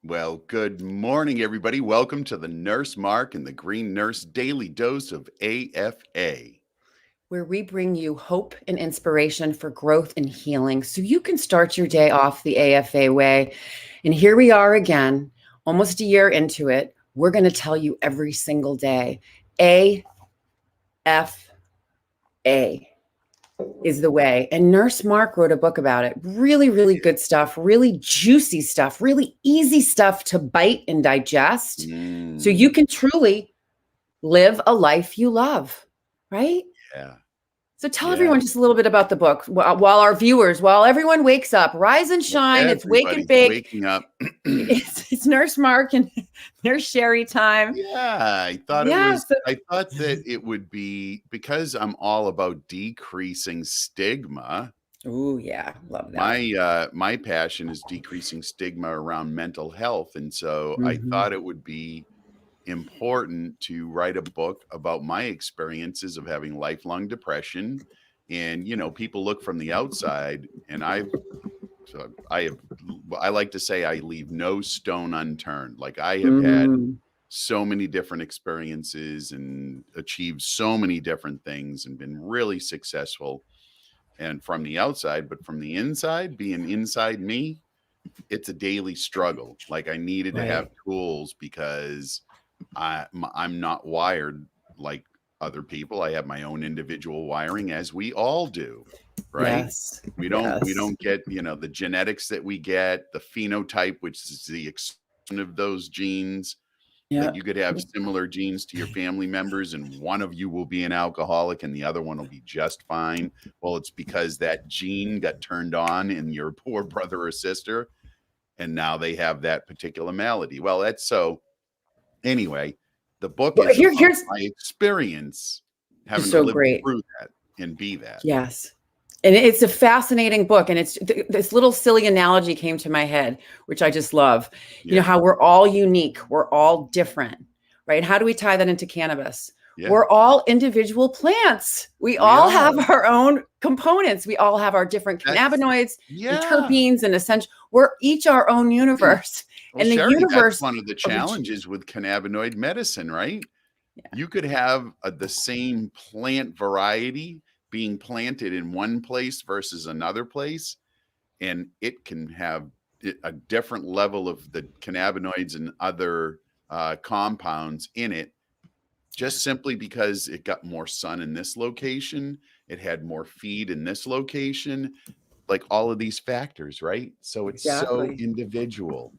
Well, good morning, everybody. Welcome to the Nurse Mark and the Green Nurse Daily Dose of AFA, where we bring you hope and inspiration for growth and healing so you can start your day off the AFA way. And here we are again, almost a year into it. We're going to tell you every single day, AFA is the way. And Nurse Mark wrote a book about it. Really, really good stuff, really juicy stuff, really easy stuff to bite and digest so you can truly live a life you love, right? Yeah. So tell everyone just a little bit about the book while everyone wakes up, rise and shine. It's wake and bake. Waking up. It's Nurse Mark and Nurse Sherry time. Yeah, I thought that it would be, because I'm all about decreasing stigma. Oh yeah, love that. My passion is decreasing stigma around mental health, and so I thought it would be important to write a book about my experiences of having lifelong depression. And people look from the outside, and I like to say I leave no stone unturned. Like, I have had so many different experiences and achieved so many different things and been really successful, and from the outside. But from the inside, being inside me, it's a daily struggle. Like, I needed to have tools because I'm not wired like other people. I have my own individual wiring, as we all do, right? Yes. We don't get, the genetics that we get, the phenotype, which is the expression of those genes. Like, you could have similar genes to your family members, and one of you will be an alcoholic and the other one will be just fine. Well, it's because that gene got turned on in your poor brother or sister, and now they have that particular malady. Well, that's so. Anyway, the book is here's my experience having to live through that and be that. Yes. And it's a fascinating book. And it's this little silly analogy came to my head, which I just love. You know, how we're all unique. We're all different, right? How do we tie that into cannabis? Yeah. We're all individual plants. We all have our own components. We all have our different cannabinoids and terpenes and essential. We're each our own universe. Well, and Sherry, the universe, that's one of the challenges with cannabinoid medicine, right? Yeah. You could have the same plant variety being planted in one place versus another place, and it can have a different level of the cannabinoids and other compounds in it, just simply because it got more sun in this location, it had more feed in this location, like all of these factors, right? So it's so individual.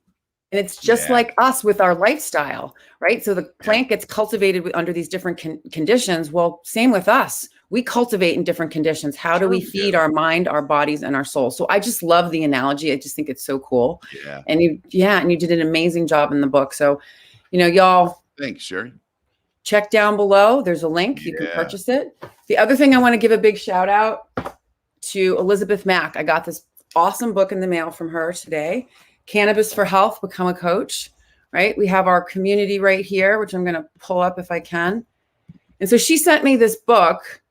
And it's just like us with our lifestyle, right? So the plant gets cultivated under these different conditions. Well, same with us. We cultivate in different conditions. How do we feed our mind, our bodies, and our soul? So I just love the analogy. I just think it's so cool. Yeah. And you did an amazing job in the book. So, y'all. Thanks, Sherry. Check down below. There's a link. You can purchase it. The other thing I want to give a big shout out to Elizabeth Mack. I got this awesome book in the mail from her today. Cannabis for Health, Become a Coach, right? We have our community right here, which I'm going to pull up if I can. And so she sent me this book,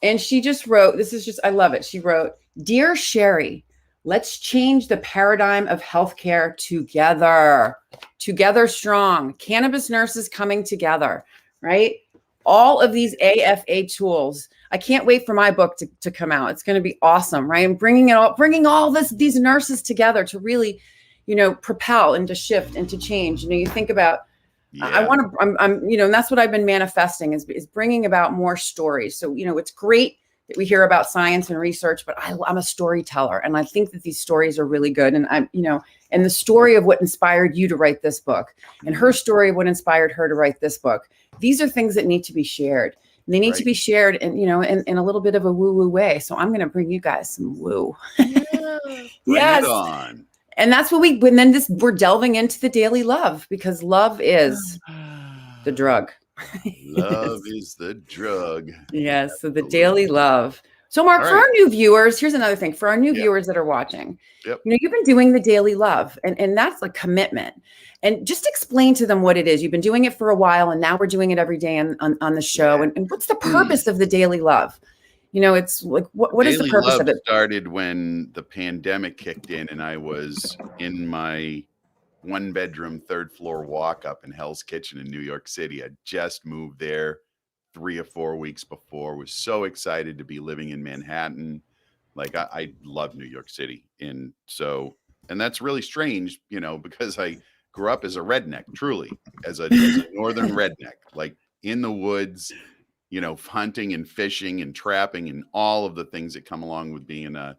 and she just wrote, I love it. She wrote, "Dear Sherry, let's change the paradigm of healthcare together. Together strong. Cannabis nurses coming together," right? All of these AFA tools. I can't wait for my book to come out. It's going to be awesome, right? And bringing all these nurses together to really, propel and to shift and to change. You think about, and that's what I've been manifesting is bringing about more stories. So, it's great that we hear about science and research, but I'm a storyteller, and I think that these stories are really good. And and the story of what inspired you to write this book, and her story of what inspired her to write this book. These are things that need to be shared. And they need to be shared in a little bit of a woo-woo way. So I'm going to bring you guys some woo. Yes. It on. And that's what we're delving into the daily love, because love is the drug. Love is the drug. Yes. So the daily love. So Mark, for our new viewers, here's another thing for our new viewers that are watching. Yep. You've been doing the daily love, and that's a commitment. And just explain to them what it is. You've been doing it for a while, and now we're doing it every day on the show. And what's the purpose of the daily love? It's like, what is the purpose of it? Started when the pandemic kicked in, and I was in my 1-bedroom, 3rd floor walk up in Hell's Kitchen in New York City. I just moved there 3 or 4 weeks before. Was so excited to be living in Manhattan. Like I love New York City. And that's really strange, because I grew up as a redneck, truly as a northern redneck, like in the woods, hunting and fishing and trapping and all of the things that come along with being a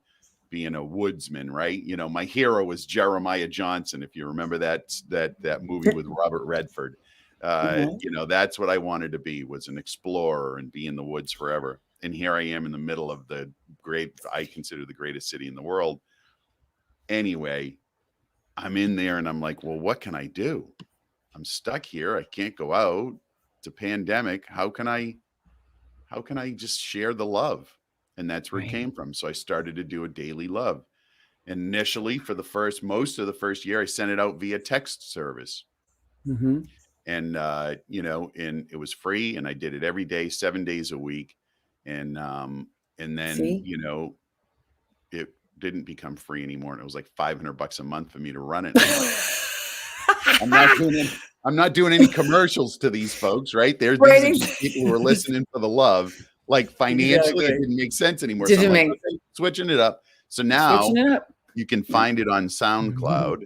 woodsman, right? My hero was Jeremiah Johnson, if you remember that movie with Robert Redford. That's what I wanted to be, was an explorer and be in the woods forever. And here I am in the middle of I consider the greatest city in the world. Anyway, I'm in there and I'm like, well, what can I do? I'm stuck here. I can't go out. It's a pandemic. How can I just share the love? And that's where it came from. So I started to do a daily love. Initially, for most of the first year, I sent it out via text service. Mm-hmm. And, and it was free, and I did it every day, 7 days a week. And then, it didn't become free anymore. And it was like $500 a month for me to run it. I'm not doing any commercials to these folks, right? These are people who are listening for the love. Like financially, it didn't make sense anymore. So I'm like, okay, switching it up. So now you can find it on SoundCloud,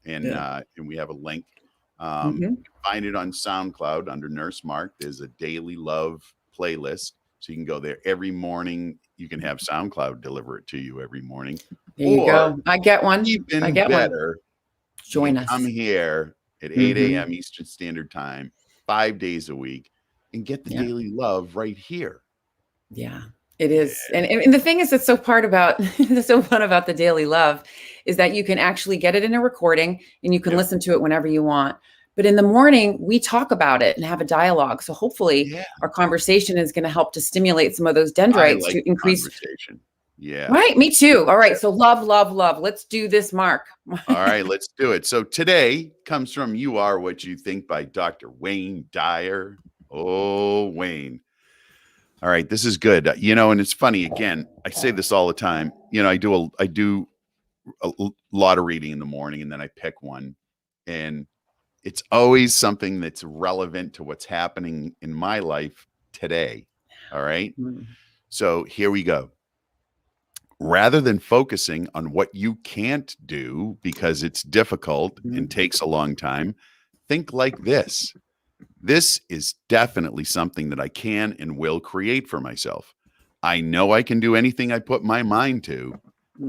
and we have a link. You can find it on SoundCloud under Nurse Mark. There's a daily love playlist, so you can go there every morning. You can have SoundCloud deliver it to you every morning. There you go. I get one. Even better. Join us. Come here at 8 a.m. Eastern Standard Time, 5 days a week, and get the daily love right here. Yeah, it is. And the thing is that's so fun about the daily love is that you can actually get it in a recording and you can listen to it whenever you want. But in the morning, we talk about it and have a dialogue. So hopefully our conversation is going to help to stimulate some of those dendrites to increase conversation. Yeah. Right. Me too. All right. So love, love, love. Let's do this, Mark. All right. Let's do it. So today comes from You Are What You Think by Dr. Wayne Dyer. Oh, Wayne. All right. This is good. And it's funny. Again, I say this all the time. I do a lot of reading in the morning, and then I pick one, and it's always something that's relevant to what's happening in my life today. All right. So here we go. Rather than focusing on what you can't do because it's difficult and takes a long time, think like this. This is definitely something that I can and will create for myself. I know I can do anything I put my mind to.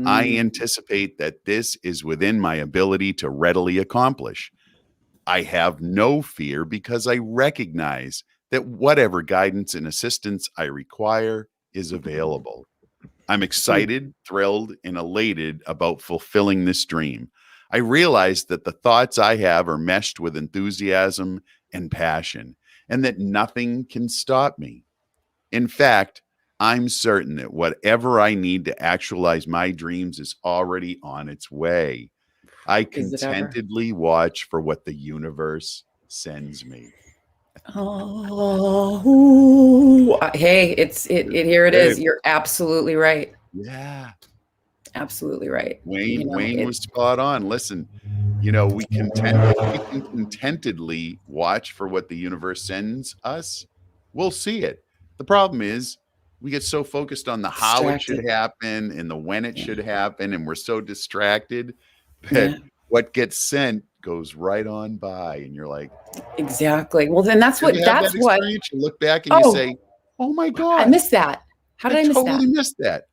I anticipate that this is within my ability to readily accomplish. I have no fear because I recognize that whatever guidance and assistance I require is available. I'm excited, thrilled, and elated about fulfilling this dream. I realize that the thoughts I have are meshed with enthusiasm and passion, and that nothing can stop me. In fact, I'm certain that whatever I need to actualize my dreams is already on its way. I contentedly watch for what the universe sends me. Oh, hey, here it is. You're absolutely right. Yeah. Absolutely right. Wayne was spot on. Listen, we can contentedly watch for what the universe sends us. We'll see it. The problem is we get so focused on the how it should happen and the when it should happen, and we're so distracted that what gets sent goes right on by, and you're like, exactly. Well, then that's what you look back and you say, oh my God, I missed that. How did I miss that? Totally missed that.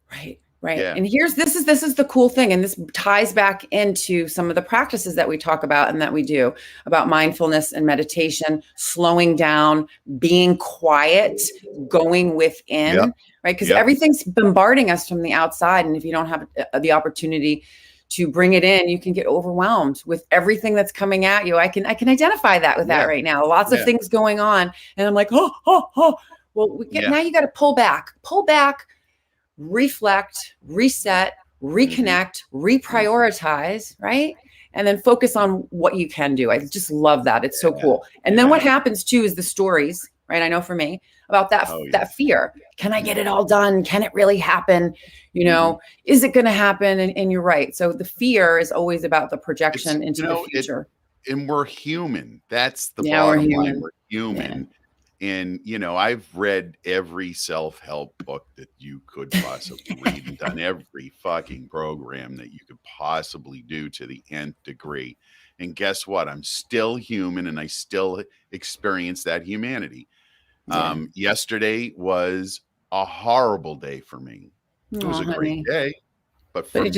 Right. Yeah. And this is the cool thing. And this ties back into some of the practices that we talk about and that we do about mindfulness and meditation, slowing down, being quiet, going within, right? Because everything's bombarding us from the outside. And if you don't have the opportunity to bring it in, you can get overwhelmed with everything that's coming at you. I can identify that with that right now. Lots of things going on. And I'm like, well, now you got to pull back, reflect, reset, reconnect, reprioritize, right? And then focus on what you can do. I just love that. It's so cool. And then what happens too is the stories right? I know for me about that, that fear. Can I get it all done? Can it really happen? You know, is it going to happen? And you're right. So the fear is always about the projection into the future. And we're human. That's the bottom line. We're human. And, you know, I've read every self-help book that you could possibly read and done every fucking program that you could possibly do to the nth degree. And guess what? I'm still human and I still experience that humanity. Yesterday was a horrible day for me. It was a great day, but for me,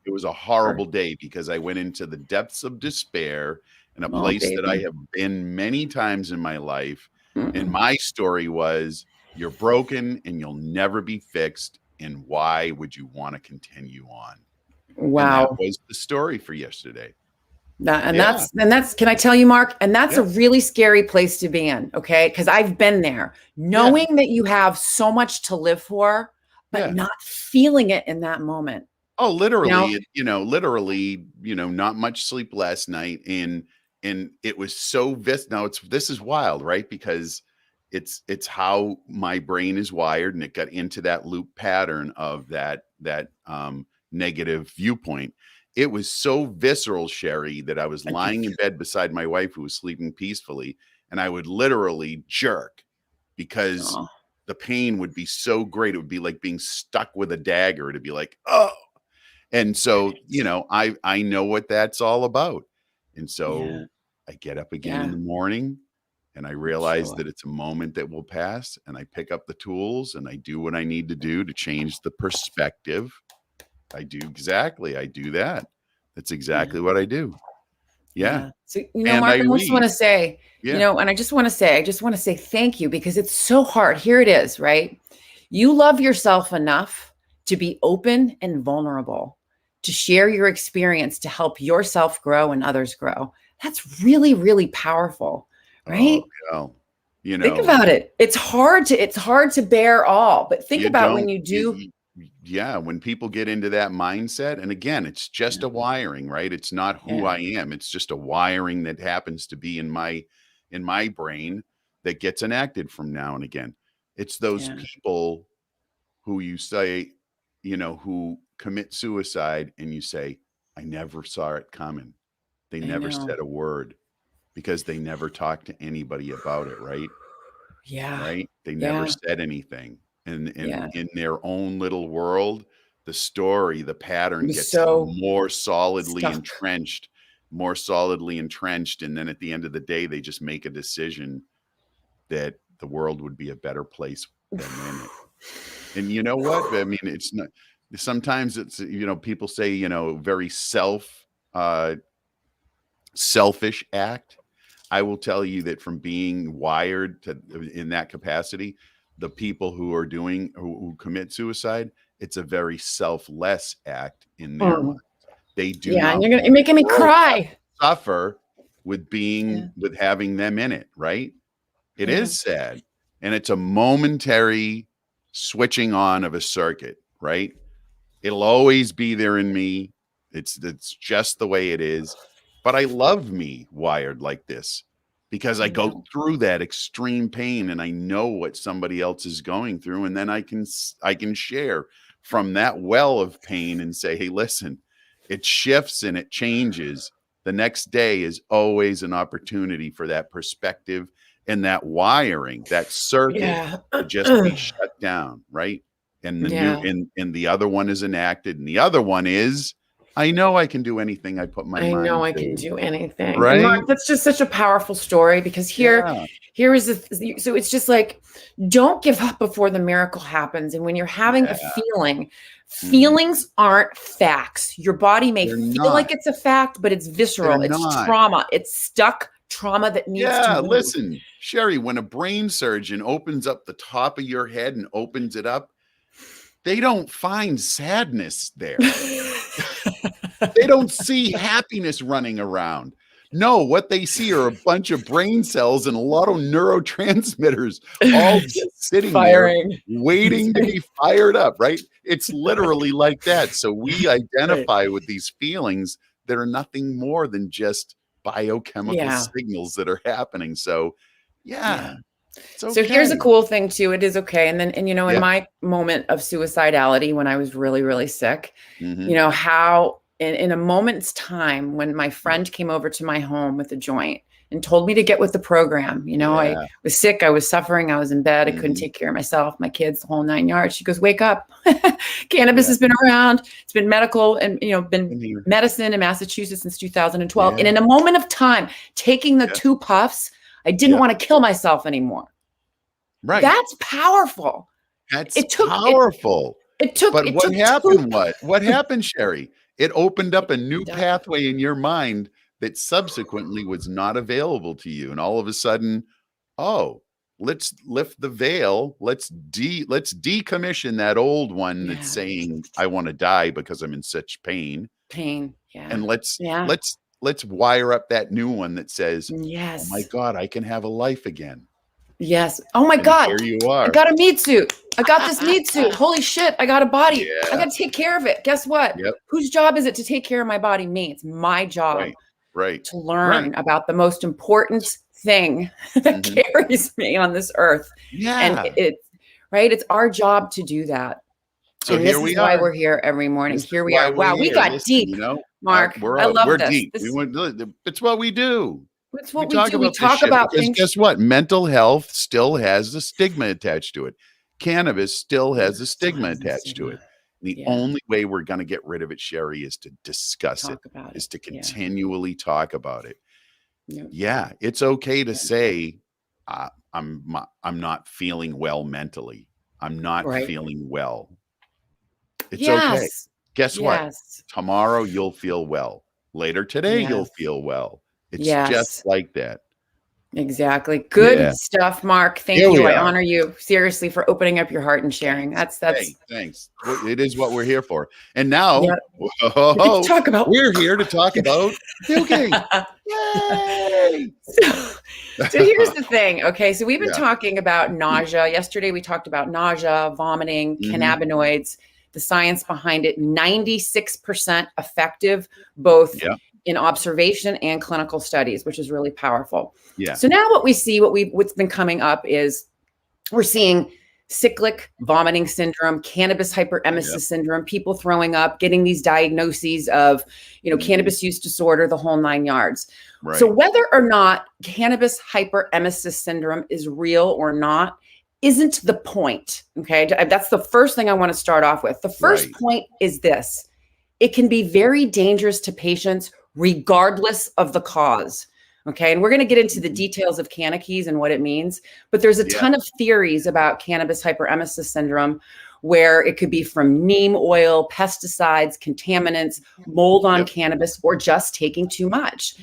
it was a horrible day because I went into the depths of despair in a place that I have been many times in my life. And my story was, you're broken and you'll never be fixed. And why would you want to continue on? Wow. And that was the story for yesterday. That's, can I tell you, Mark? And that's a really scary place to be in. Okay. Because I've been there, knowing that you have so much to live for, but not feeling it in that moment. Oh, literally, literally, not much sleep last night. And it was so this is wild, right? Because it's how my brain is wired, and it got into that loop pattern of that negative viewpoint. It was so visceral, Sherry, that I was lying in bed beside my wife who was sleeping peacefully, and I would literally jerk because the pain would be so great. It would be like being stuck with a dagger. It'd be like, oh. And so, I know what that's all about. And so I get up again in the morning and I realize that it's a moment that will pass, and I pick up the tools and I do what I need to do to change the perspective. I do that. That's exactly what I do. Yeah. So, Mark, I just want to say, and I just want to say thank you, because it's so hard. Here it is, right? You love yourself enough to be open and vulnerable, to share your experience, to help yourself grow and others grow. That's really, really powerful, right? Oh, think about it. It's hard to bear all, but think about when you do. When people get into that mindset, and again, it's just a wiring, right? It's not who I am. It's just a wiring that happens to be in my brain that gets enacted from now and again. It's those people who you say, who commit suicide, and you say, I never saw it coming. They never said a word because they never talked to anybody about it, right? Yeah. Right? They never said anything. And in their own little world, the story, the pattern gets more solidly entrenched. And then at the end of the day, they just make a decision that the world would be a better place than in it. And you know what? I mean, it's not, sometimes it's, people say, very selfish act. I will tell you that from being wired in that capacity, the people who commit suicide, it's a very selfless act in their minds. They do not. And you're making me cry. Suffer with with having them in it, right? It is sad, and it's a momentary switching on of a circuit, right? It'll always be there in me. It's just the way it is. But I love me wired like this, because I go through that extreme pain and I know what somebody else is going through. And then I can share from that well of pain and say, hey, listen, it shifts and it changes. The next day is always an opportunity for that perspective and that wiring, that circuit to just be shut down. Right. And the new, and the other one is enacted. And the other one is, I know I can do anything I put my mind to. I know I can do anything. Right? And Mark, that's just such a powerful story, because here is so it's just like, don't give up before the miracle happens. And when you're having a feeling, feelings aren't facts. Your body may feel like it's a fact, but it's visceral. It's trauma. It's stuck trauma that needs to move. Listen, Sherry, when a brain surgeon opens up the top of your head and opens it up, they don't find sadness there. They don't see happiness running around. No, what they see are a bunch of brain cells and a lot of neurotransmitters all just sitting there waiting to be fired up, right? It's literally like that. So we identify with these feelings that are nothing more than just biochemical signals that are happening. So It's okay. So here's a cool thing too. It is okay. And then, and in my moment of suicidality, when I was really, really sick, how in a moment's time, when my friend came over to my home with a joint and told me to get with the program, I was sick, I was suffering, I was in bed, I couldn't take care of myself, my kids, the whole 9 yards. She goes, wake up. Cannabis has been around. It's been medical and, been medicine in Massachusetts since 2012. And in a moment of time, taking the 2 puffs, I didn't want to kill myself anymore. Right. That's powerful. That's powerful. But what happened? What happened, Sherry? It opened up a new pathway in your mind that subsequently was not available to you. And all of a sudden, let's lift the veil. Let's decommission that old one that's saying, I want to die because I'm in such pain. Yeah. And let's wire up that new one that says, yes, oh my God, I can have a life again. Yes. Oh my God. Here you are. I got a meat suit. I got this meat suit. Holy shit. I got a body. I got to take care of it. Guess what? Whose job is it to take care of my body? Me. It's my job to learn about the most important thing that carries me on this earth. And it's our job to do that. So and this is why we're here every morning. Here we are. Wow. We got deep, Mark. I love this. Deep. It's what we do. It's what we do. We talk about things. Guess what? Mental health still has the stigma attached to it. Cannabis still has a stigma attached to it. The only way we're going to get rid of it, Sherry, is to discuss it, is to continually talk about it. Yeah, it's okay to say, I'm not feeling well mentally. I'm not feeling well. It's okay. Guess what? Tomorrow you'll feel well. Later today you'll feel well. It's just like that. Exactly. Good stuff, Mark. Thank you. I honor you seriously for opening up your heart and sharing. That's hey, thanks. It is what we're here for. And now we're here to talk about puking. Yay! So here's the thing. Okay. So we've been talking about nausea. Yesterday we talked about nausea, vomiting, cannabinoids, the science behind it, 96% effective, both in observation and clinical studies, which is really powerful. So now what we see, what's been coming up is we're seeing cyclic vomiting syndrome, cannabis hyperemesis syndrome, people throwing up, getting these diagnoses of, cannabis use disorder, the whole 9 yards. So whether or not cannabis hyperemesis syndrome is real or not isn't the point. Okay. That's the first thing I want to start off with. The first point is this: it can be very dangerous to patients regardless of the cause. Okay. And we're going to get into the details of Cannabis and what it means, but there's a ton of theories about cannabis hyperemesis syndrome, where it could be from neem oil, pesticides, contaminants, mold on cannabis, or just taking too much.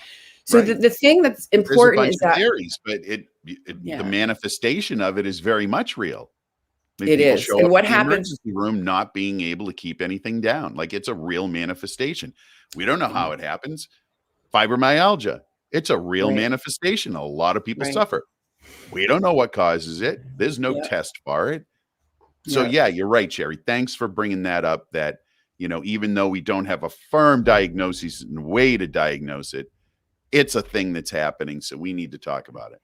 So the thing that's important is that theories, but the manifestation of it is very much real. It is. And what happens in the emergency room not being able to keep anything down, like it's a real manifestation. We don't know how it happens. Fibromyalgia, it's a real manifestation. A lot of people suffer. We don't know what causes it. There's no test for it. So you're right, Sherry. Thanks for bringing that up. That, even though we don't have a firm diagnosis and way to diagnose it, it's a thing that's happening. So we need to talk about it.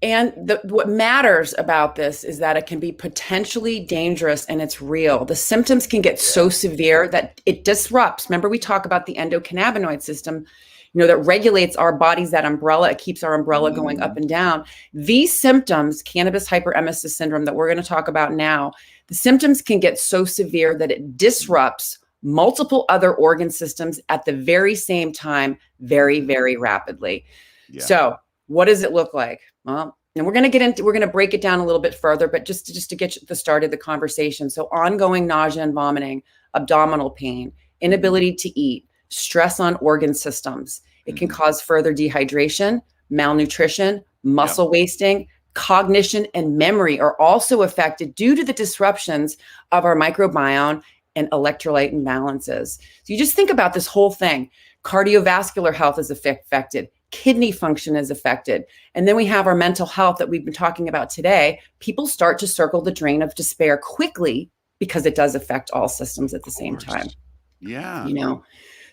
And what matters about this is that it can be potentially dangerous and it's real. The symptoms can get so severe that it disrupts. Remember, we talk about the endocannabinoid system, that regulates our bodies, that umbrella. It keeps our umbrella going up and down. These symptoms, cannabis hyperemesis syndrome that we're going to talk about now, the symptoms can get so severe that it disrupts multiple other organ systems at the very same time, very, very rapidly. So what does it look like? Well, and we're going to break it down a little bit further, but just to get the start of the conversation. So ongoing nausea and vomiting, abdominal pain, inability to eat, stress on organ systems. It can cause further dehydration, malnutrition, muscle wasting, cognition, and memory are also affected due to the disruptions of our microbiome and electrolyte imbalances. So you just think about this whole thing. Cardiovascular health is affected. Kidney function is affected. And then we have our mental health that we've been talking about today. People start to circle the drain of despair quickly because it does affect all systems at the same time.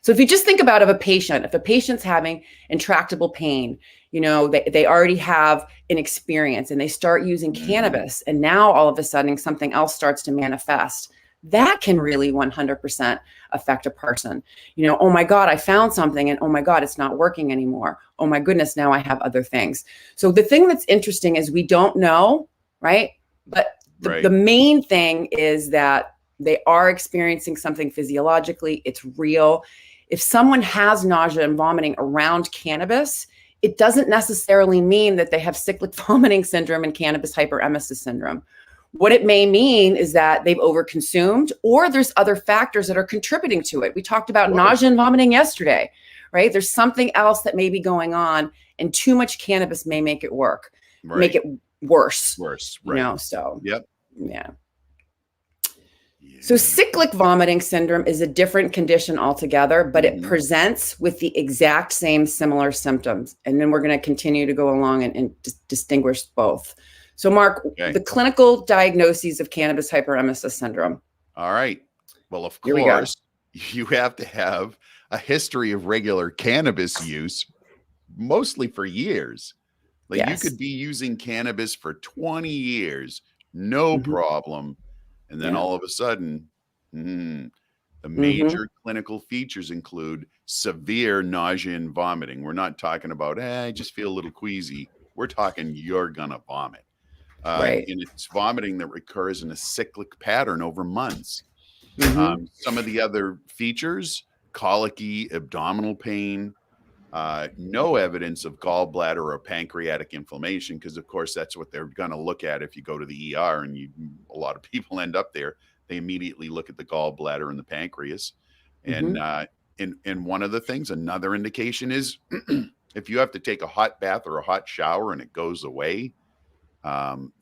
So if you just think about if a patient's having intractable pain, they already have an experience and they start using cannabis, and now all of a sudden something else starts to manifest. That can really 100% affect a person. Oh my God, I found something, and oh my God, it's not working anymore. Oh my goodness, now I have other things. So the thing that's interesting is we don't know, right? But the main thing is that they are experiencing something physiologically. It's real. If someone has nausea and vomiting around cannabis, it doesn't necessarily mean that they have cyclic vomiting syndrome and cannabis hyperemesis syndrome. What it may mean is that they've overconsumed, or there's other factors that are contributing to it. We talked about nausea and vomiting yesterday, right? There's something else that may be going on, and too much cannabis may make it make it worse. Right. So, yeah. So cyclic vomiting syndrome is a different condition altogether, but it presents with the exact same similar symptoms. And then we're going to continue to go along and distinguish both. So Mark, the clinical diagnoses of cannabis hyperemesis syndrome. All right. Well, of course, you have to have a history of regular cannabis use, mostly for years. Like you could be using cannabis for 20 years, no problem. And then all of a sudden, the major clinical features include severe nausea and vomiting. We're not talking about, I just feel a little queasy. We're talking you're going to vomit. And it's vomiting that recurs in a cyclic pattern over months. Some of the other features, colicky, abdominal pain, no evidence of gallbladder or pancreatic inflammation, because of course that's what they're going to look at if you go to the ER, and a lot of people end up there. They immediately look at the gallbladder and the pancreas. And one of the things, another indication is if you have to take a hot bath or a hot shower and it goes away,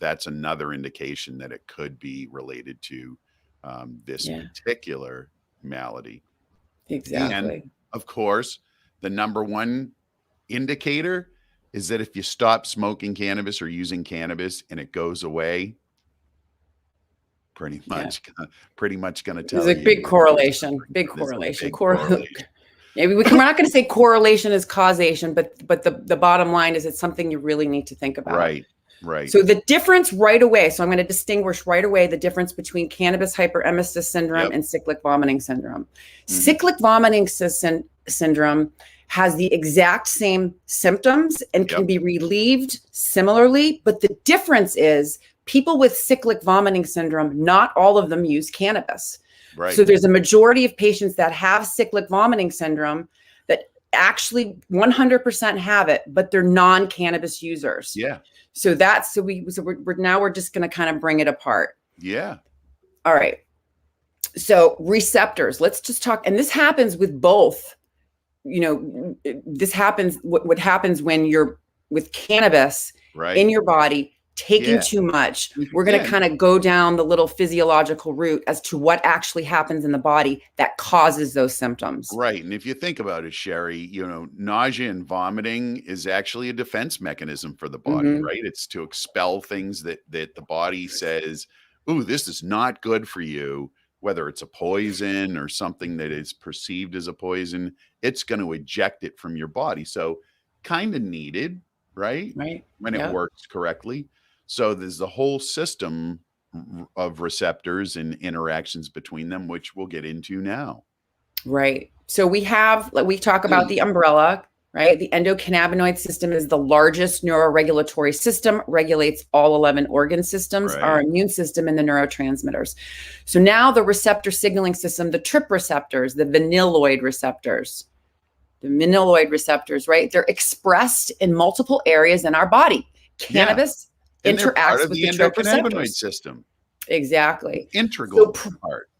that's another indication that it could be related to this particular malady. Exactly. And of course, the number one indicator is that if you stop smoking cannabis or using cannabis and it goes away, pretty much going to tell you. There's a big correlation. Big correlation. Maybe we're not going to say correlation is causation, but the bottom line is it's something you really need to think about. Right. So the difference right away. So I'm going to distinguish right away the difference between cannabis hyperemesis syndrome and cyclic vomiting syndrome. Cyclic vomiting syndrome has the exact same symptoms and can be relieved similarly. But the difference is people with cyclic vomiting syndrome, not all of them use cannabis. Right. So there's a majority of patients that have cyclic vomiting syndrome that actually 100% have it, but they're non-cannabis users. So we're just going to kind of bring it apart. All right. So receptors, let's just talk. And this happens with both, this happens, what happens when you're with cannabis in your body, taking too much. We're going to kind of go down the little physiological route as to what actually happens in the body that causes those symptoms. Right. And if you think about it, Sherry, nausea and vomiting is actually a defense mechanism for the body, right? It's to expel things that the body says, ooh, this is not good for you, whether it's a poison or something that is perceived as a poison, it's going to eject it from your body. So kind of needed, right? When it works correctly. So there's the whole system of receptors and interactions between them, which we'll get into now. Right. So we talk about the umbrella, right? The endocannabinoid system is the largest neuroregulatory system, regulates all 11 organ systems, our immune system, and the neurotransmitters. So now the receptor signaling system, the TRP receptors, the vanilloid receptors, right? They're expressed in multiple areas in our body. Cannabis interacts with the endocannabinoid system. Exactly. Integral part.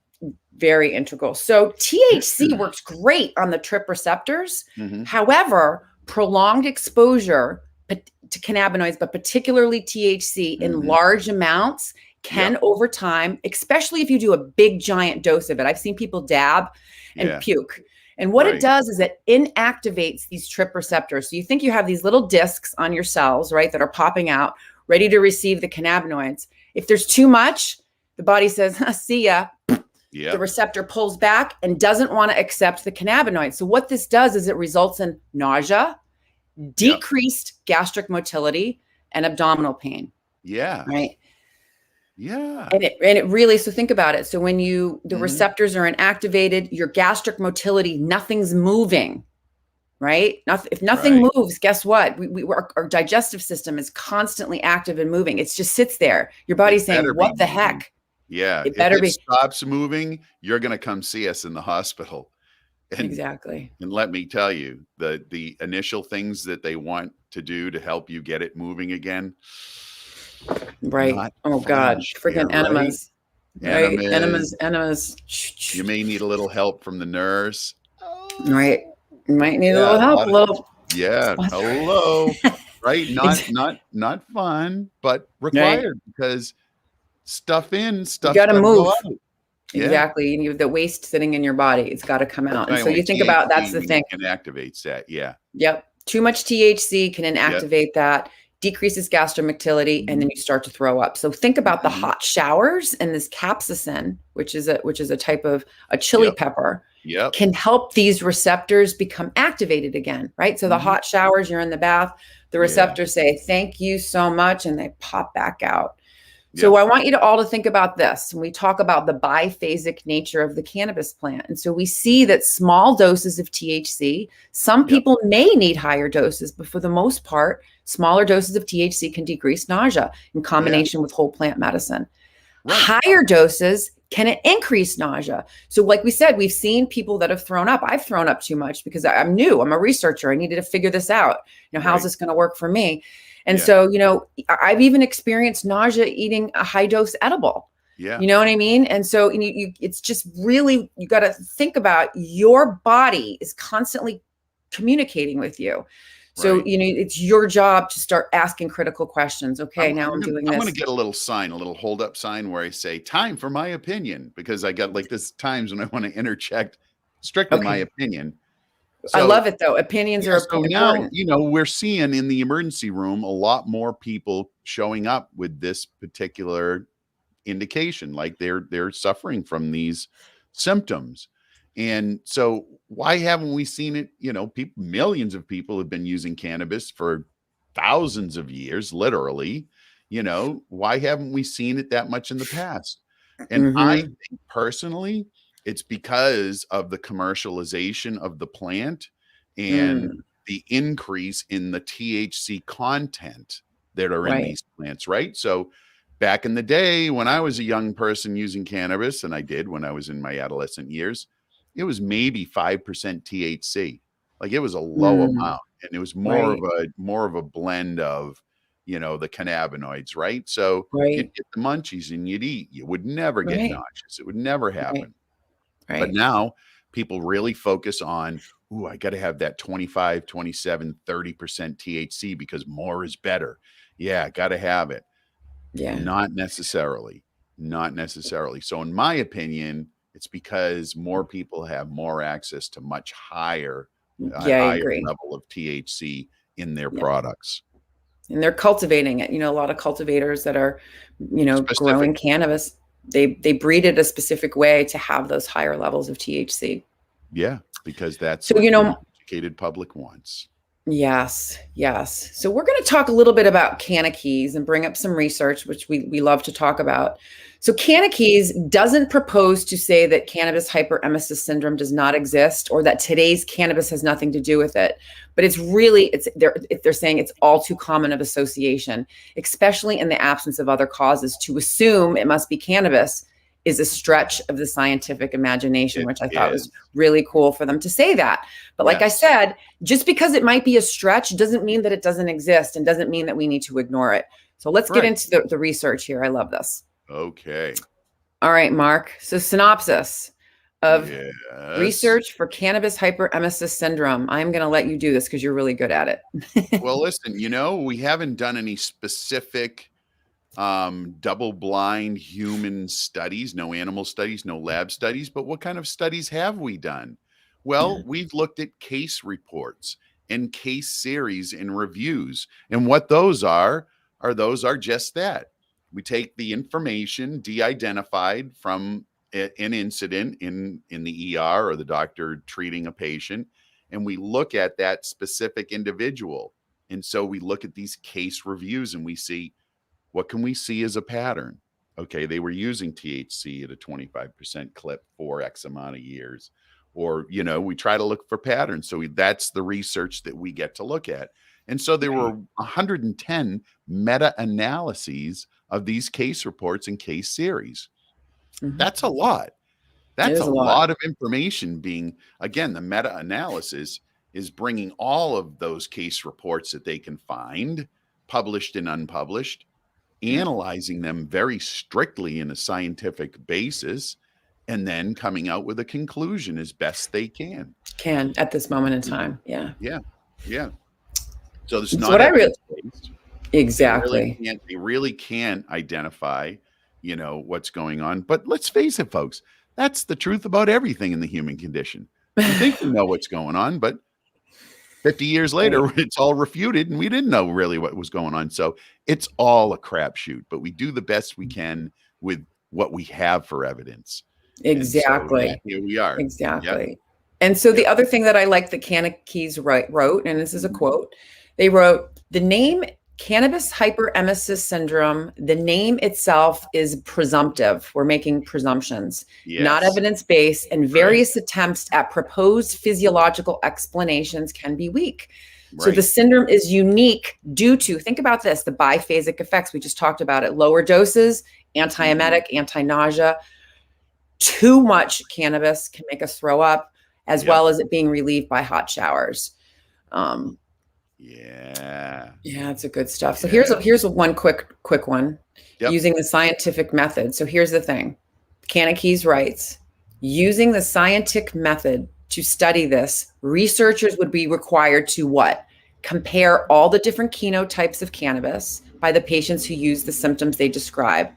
Very integral. So THC works great on the TRP receptors. However, prolonged exposure to cannabinoids, but particularly THC in large amounts can over time, especially if you do a big giant dose of it. I've seen people dab and puke. And what it does is it inactivates these TRP receptors. So you think you have these little discs on your cells, right, that are popping out, ready to receive the cannabinoids. If there's too much, the body says, see ya. The receptor pulls back and doesn't want to accept the cannabinoid. So what this does is it results in nausea, decreased gastric motility, and abdominal pain. Yeah. Right. Yeah. And it really, so think about it. So when the receptors are inactivated, your gastric motility, nothing's moving. Right? If nothing moves, guess what? Our digestive system is constantly active and moving. It just sits there. Your body's saying, what the heck? Yeah. It better if it stops moving, you're going to come see us in the hospital. Exactly. And let me tell you, the initial things that they want to do to help you get it moving again. Right. Oh God. Freaking enemas. Right. Enemas. You may need a little help from the nurse. Right. You might need a little help. Hello. Right. Not fun, but required because stuff you got to move. Go out. Exactly. And you have the waste sitting in your body. It's got to come out. And so you think about, that's the thing. It activates that. Yeah. Yep. Too much THC can inactivate that, decreases gastric motility, and then you start to throw up. So think about the hot showers and this capsaicin, which is a type of a chili pepper, can help these receptors become activated again, right? So the hot showers, you're in the bath, the receptors say, thank you so much, and they pop back out. So I want you to all to think about this. When we talk about the biphasic nature of the cannabis plant. And so we see that small doses of THC, some people may need higher doses, but for the most part, smaller doses of THC can decrease nausea in combination with whole plant medicine. Higher doses can increase nausea. So like we said, we've seen people that have thrown up. I've thrown up too much because I'm new. I'm a researcher. I needed to figure this out. How's this going to work for me? And so, I've even experienced nausea eating a high dose edible. Yeah. You know what I mean? And so it's just really, you got to think about your body is constantly communicating with you. So, it's your job to start asking critical questions. Okay, I'm doing this. I'm going to get a little hold up sign where I say, time for my opinion, because I got this times when I want to interject strictly my opinion. So, I love it though. Opinions are important. Now, we're seeing in the emergency room a lot more people showing up with this particular indication, like they're suffering from these symptoms. And so why haven't we seen it? Millions of people have been using cannabis for thousands of years, literally. Why haven't we seen it that much in the past? And I think personally, it's because of the commercialization of the plant and the increase in the THC content that are in these plants, right? So back in the day when I was a young person using cannabis, and I did when I was in my adolescent years, it was maybe 5% THC. Like it was a low amount, and it was more of a blend of, the cannabinoids, right? So you'd get the munchies and you'd eat. You would never get nauseous. It would never happen. But now people really focus on, I got to have that 25, 27, 30% THC because more is better. Yeah, got to have it. Yeah. Not necessarily. So in my opinion, it's because more people have more access to much higher, level of THC in their products. And they're cultivating it. A lot of cultivators that are, growing cannabis, they breed it a specific way to have those higher levels of THC. Yeah, because that's what the educated public wants. Yes. So we're going to talk a little bit about Cannabis and bring up some research, which we love to talk about. So Cannabis doesn't propose to say that cannabis hyperemesis syndrome does not exist or that today's cannabis has nothing to do with it. But they're saying it's all too common of association, especially in the absence of other causes. To assume it must be cannabis is a stretch of the scientific imagination, which I thought was really cool for them to say that. But like I said, just because it might be a stretch doesn't mean that it doesn't exist and doesn't mean that we need to ignore it. So let's get into the research here. I love this. Okay. All right, Mark. So synopsis of research for cannabis hyperemesis syndrome. I'm going to let you do this because you're really good at it. Well, listen, we haven't done any specific double-blind human studies, no animal studies, no lab studies, but what kind of studies have we done? Well, we've looked at case reports and case series and reviews, and what those are just that. We take the information de-identified from an incident in the ER or the doctor treating a patient, and we look at that specific individual. And so we look at these case reviews and we see, what can we see as a pattern? Okay, they were using THC at a 25% clip for X amount of years. Or, we try to look for patterns. So that's the research that we get to look at. And so there were 110 meta-analyses of these case reports and case series. That's a lot. That's a lot of information being, again, the meta-analysis is bringing all of those case reports that they can find, published and unpublished, analyzing them very strictly in a scientific basis, and then coming out with a conclusion as best they can at this moment in time. Yeah. So there's not what I really exactly. They really can't identify, what's going on. But let's face it, folks, that's the truth about everything in the human condition. We think we know what's going on, but 50 years later, it's all refuted, and we didn't know really what was going on. So it's all a crapshoot, but we do the best we can with what we have for evidence. Exactly. And so, here we are. Exactly. Yep. And so the other thing that I like that Cannabis wrote, and this is a quote, they wrote, the name cannabis hyperemesis syndrome, the name itself is presumptive. We're making presumptions, not evidence-based, and various attempts at proposed physiological explanations can be weak. So the syndrome is unique due to, think about this, the biphasic effects. We just talked about it. Lower doses, antiemetic, anti-nausea. Too much cannabis can make us throw up, as well as it being relieved by hot showers. It's a good stuff. So here's one quick one. Using the scientific method. So here's the thing. Cannabis writes, using the scientific method to study this, researchers would be required to what? Compare all the different chemotypes of cannabis by the patients who use the symptoms they describe.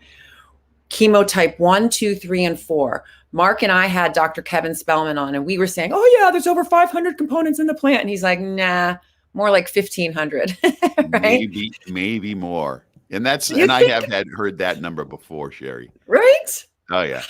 Chemotype 1, 2, 3, and 4. Mark and I had Dr. Kevin Spellman on, and we were saying, oh yeah, there's over 500 components in the plant. And he's like, nah, more like 1,500, right? Maybe more. And I have heard that number before, Sherry. Right? Oh yeah.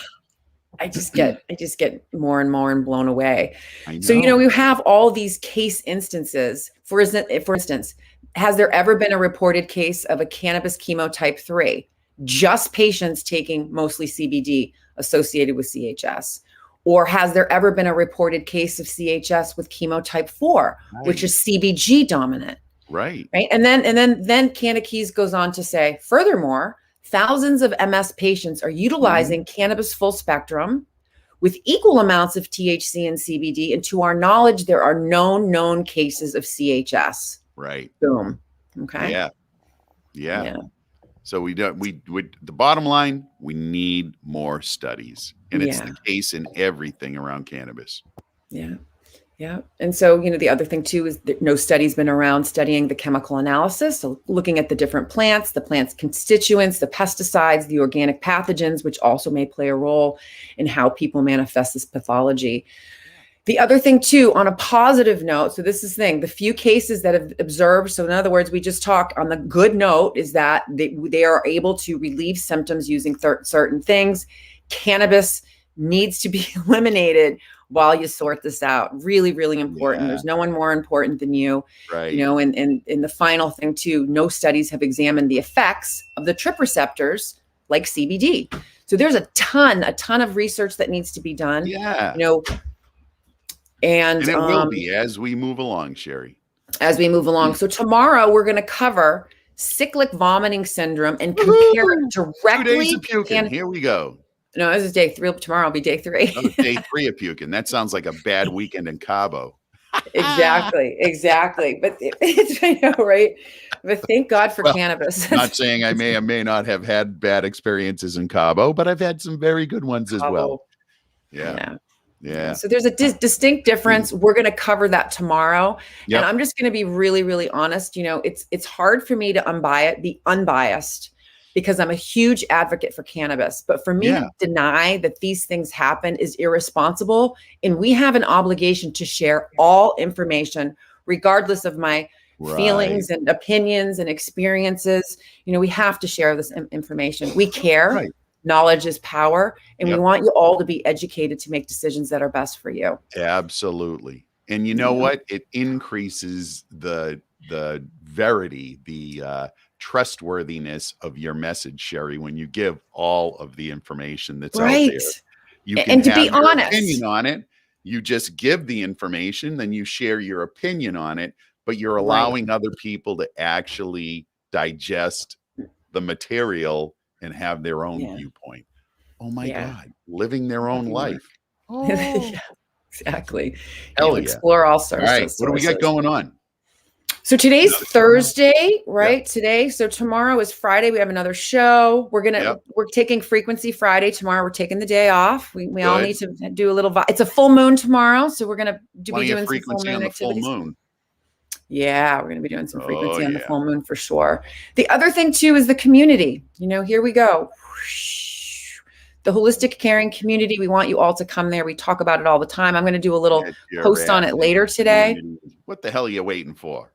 I just get more and more and blown away. So, we have all these case instances. For instance, has there ever been a reported case of a cannabis chemotype 3? Just patients taking mostly CBD associated with CHS? Or has there ever been a reported case of CHS with chemotype 4, which is CBG dominant? Right. And then Cannabis goes on to say, furthermore, thousands of MS patients are utilizing cannabis full spectrum with equal amounts of THC and CBD. And to our knowledge, there are known cases of CHS. Right. Boom. Okay. Yeah. So the bottom line, we need more studies, and it's the case in everything around cannabis. Yeah. And so, the other thing too is that no study's been around studying the chemical analysis. So looking at the different plants, the plant's constituents, the pesticides, the organic pathogens, which also may play a role in how people manifest this pathology. The other thing too, on a positive note, so this is the few cases that have observed. So in other words, we just talked on the good note is that they are able to relieve symptoms using certain things. Cannabis needs to be eliminated while you sort this out. Really, really important. There's no one more important than you. Right. And the final thing too, no studies have examined the effects of the trip receptors like CBD. So there's a ton of research that needs to be done. Yeah. And it will be as we move along, Sherry. As we move along. So tomorrow we're going to cover cyclic vomiting syndrome and compare it directly. 2 days of puking. Here we go. No, this is day 3. Tomorrow will be day 3. Day 3 of puking. That sounds like a bad weekend in Cabo. Exactly. But I know, right? But thank God for cannabis. Not saying I may or may not have had bad experiences in Cabo, but I've had some very good ones as well. Yeah. So there's a distinct difference. We're going to cover that tomorrow. And I'm just going to be really, really honest. It's hard for me to be unbiased because I'm a huge advocate for cannabis. But for me to deny that these things happen is irresponsible. And we have an obligation to share all information, regardless of my feelings and opinions and experiences. We have to share this information. We care. knowledge is power. And we Yep. want you all to be educated to make decisions that are best for you. Absolutely. And you know what? It increases the verity, the trustworthiness of your message, Sherry, when you give all of the information that's out there. You can and to have be your honest, opinion on it. You just give the information, then you share your opinion on it, but you're allowing other people to actually digest the material and have their own viewpoint. Oh my God, living their own life. Oh, yeah, exactly. hell Explore all All sources. right, what do we got going on? So today's Thursday, right? Today. So tomorrow is Friday. We have another show. We're taking Frequency Friday. Tomorrow we're taking the day off. We all need to do a little, it's a full moon tomorrow. So we're going to be doing some full moon activities. Yeah, we're going to be doing some frequency on the full moon for sure. The other thing too is the community. Here we go. The holistic caring community. We want you all to come there. We talk about it all the time. I'm going to do a little post on it later today. What the hell are you waiting for?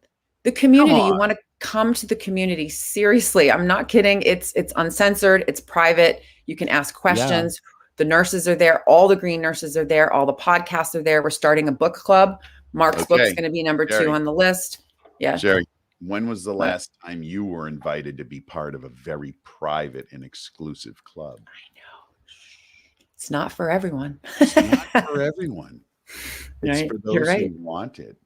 The community. You want to come to the community. Seriously, I'm not kidding. It's uncensored. It's private. You can ask questions. Yeah. The nurses are there. All the green nurses are there. All the podcasts are there. We're starting a book club. Mark's book is going to be number 2 on the list. Yeah. Jerry, when was the last time you were invited to be part of a very private and exclusive club? I know. It's not for everyone. It's not for everyone. It's for those who want it.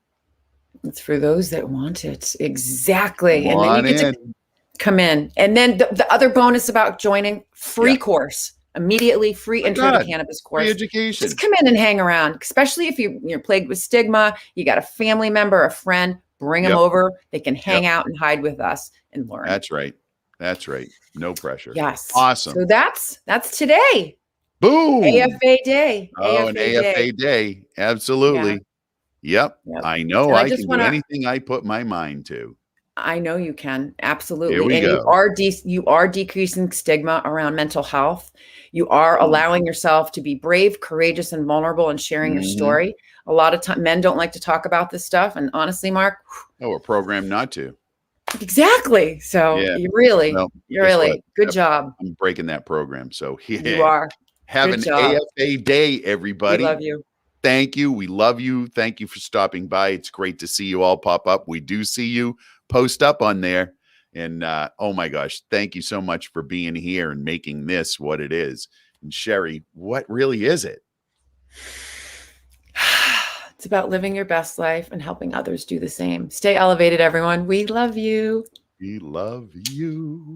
It's for those that want it. Exactly. And then you get to come in. And then the other bonus about joining, free course. Immediately free intro to cannabis course. Free education. Just come in and hang around, especially if you're plagued with stigma, you got a family member, a friend, bring them over. They can hang out and hide with us and learn. That's right. That's right. No pressure. Yes. Awesome. So that's today. Boom. AFA day. Oh, an AFA day. Absolutely. Yeah. Yep. I know. So I can do anything I put my mind to. I know you can. Absolutely. Here we go. You are decreasing stigma around mental health. You are allowing yourself to be brave, courageous, and vulnerable and sharing your story. A lot of time, men don't like to talk about this stuff. And honestly, Mark. Oh, we're programmed not to. Exactly. So you're really good job. I'm breaking that program. So you are. Have an AFA day, everybody. We love you. Thank you. We love you. Thank you for stopping by. It's great to see you all pop up. We do see you. Post up on there. And oh my gosh, thank you so much for being here and making this what it is. And Sherry, what really is it? It's about living your best life and helping others do the same. Stay elevated, everyone. We love you. We love you.